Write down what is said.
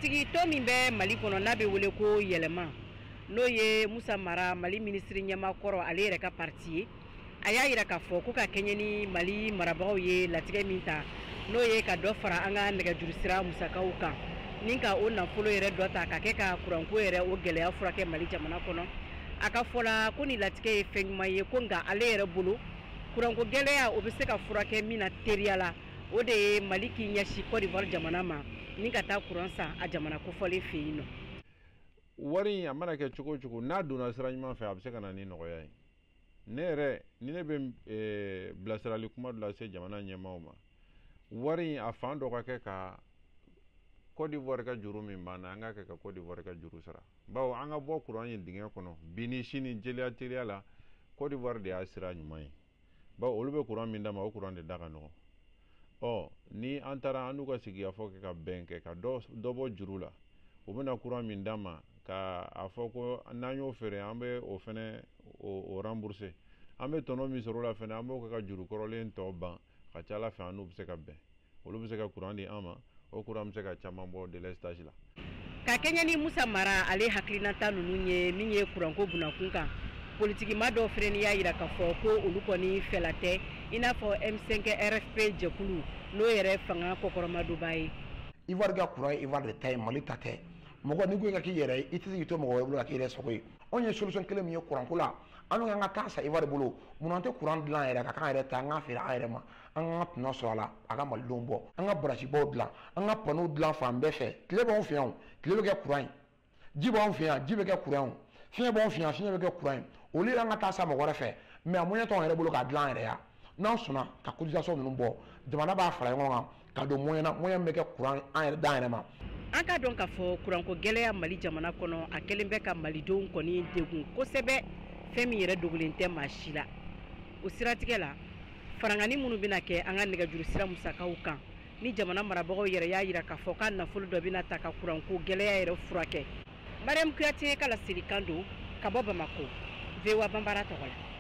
Politiki to min bɛ Mali kɔnɔ n'a bɛ wele ko yɛlɛma n'o ye Musa Mara Mali ministre ɲɛmakɔrɔ ale yɛrɛ ka parti ye a y'a yira k'a fɔ ko ka kɛɲɛ ni Mali marabagaw ye latigɛ min ta n'o ye ka dɔ fara an ka nɛgɛjurusira musakaw kan ni ka o nafolo yɛrɛ dɔ ta ka kɛ ka kuranko yɛrɛ o gɛlɛya furakɛ Mali jamana kɔnɔ a ka fɔla ko ni latigɛ ye fɛn ɲuman ye ko nka ale yɛrɛ bolo kuranko gɛlɛya o bɛ se ka furakɛ min na teriya la o de ye Mali k'i ɲɛsin Côte d'Ivoire jamana ma ni ka taa kuran san a jamana kofɔlen fɛ yen nɔ. Wari a mana kɛ cogo cogo n'a donna sira ɲuman fɛ a bɛ se ka na ni nɔgɔya ye. Ne yɛrɛ ni ne bɛ bilasirali kuma dɔ lase jamana ɲɛmaaw ma wari a fan dɔ ka kɛ ka Côte d'Ivoire ka juru min b'an na an ka kɛ ka Côte d'Ivoire ka juru sara bawo an ka bɔ kuran ye dingɛ kɔnɔ bi ni sini jeliya teriya la Côte d'Ivoire de y'a sira ɲuman ye bawo olu bɛ kuran min d'a ma o kuran de da ka nɔgɔ. Ni an taara an n'u ka sigikafɔ kɛ ka bɛn kɛ ka dɔ bɔ juru la u bɛna kuran min d'a ma ka a fɔ ko n'an y'o feere an bɛ o fɛnɛ o rembourser an bɛ tɔnɔ min sɔrɔ o la fɛnɛ an b'o kɛ ka juru kɔrɔlen tɔ ban ka ca Ala fɛ an n'u bɛ se ka bɛn olu bɛ se ka kuran di an ma o kuran bɛ se ka caman bɔ délestage la. Ka kɛɲɛ ni Musa Mara ale hakilinata ninnu ye min ye kuranko bunakun kan politikima dɔw fɛnɛ y'a yira k'a fɔ ko olu kɔni fɛla tɛ i n'a fɔ M5 RFP jɛkulu n'o yɛrɛ fanga kɔkɔrɔmadonba ye. Ivoire ka kuran ye Ivoire de ta ye Mali ta tɛ mɔgɔ ni ko ka k'i yɛrɛ ye i tɛ se k'i to mɔgɔ wɛrɛ bolo ka k'i yɛrɛ sago ye anw ye solution kelen min ye kuranko la an n'an ka taa sa Ivoire bolo mun tɛ kuran dilan yɛrɛ ka kan yɛrɛ ta an ka feere an yɛrɛ ma an ka tɔnɔ sɔrɔ a la a ka malidenw bɔ an ka barasibaw dilan an ka panow dilan fan bɛɛ fɛ tile b'anw fɛ yan tile bɛ kɛ kuran ye ji b'anw fɛ yan ji bɛ kɛ kuran ye fiɲɛ b'anw fɛ yan fiɲɛ bɛ kɛ kuran ye olu y'an ka taa sa mɔgɔ wɛrɛ fɛ mais a moyen t'anw yɛrɛ bolo k'a dilan yɛrɛ ya n'anw sɔnna ka cotisation ninnu bɔ jamana b'a fara ɲɔgɔn kan ka don moyen na moyen bɛ kɛ kuran an yɛrɛ dan yɛrɛ ma. An ka dɔn k'a fɔ kuranko gɛlɛya Mali jamana kɔnɔ a kɛlen bɛ ka malidenw kɔni degun kosɛbɛ fɛn min yɛrɛ dogolen tɛ maa si la o siratigɛ la farangani minnu bɛna kɛ an ka nɛgɛjurusira musakaw kan ni jamana marabagaw yɛrɛ y'a yira k'a fɔ ka nafolo dɔ bɛna ta ka kuranko gɛlɛya yɛrɛ furakɛ. Mariam Kuyate ka laselikan don ka bɔ Bamako VOA Banbara tɔgɔ la.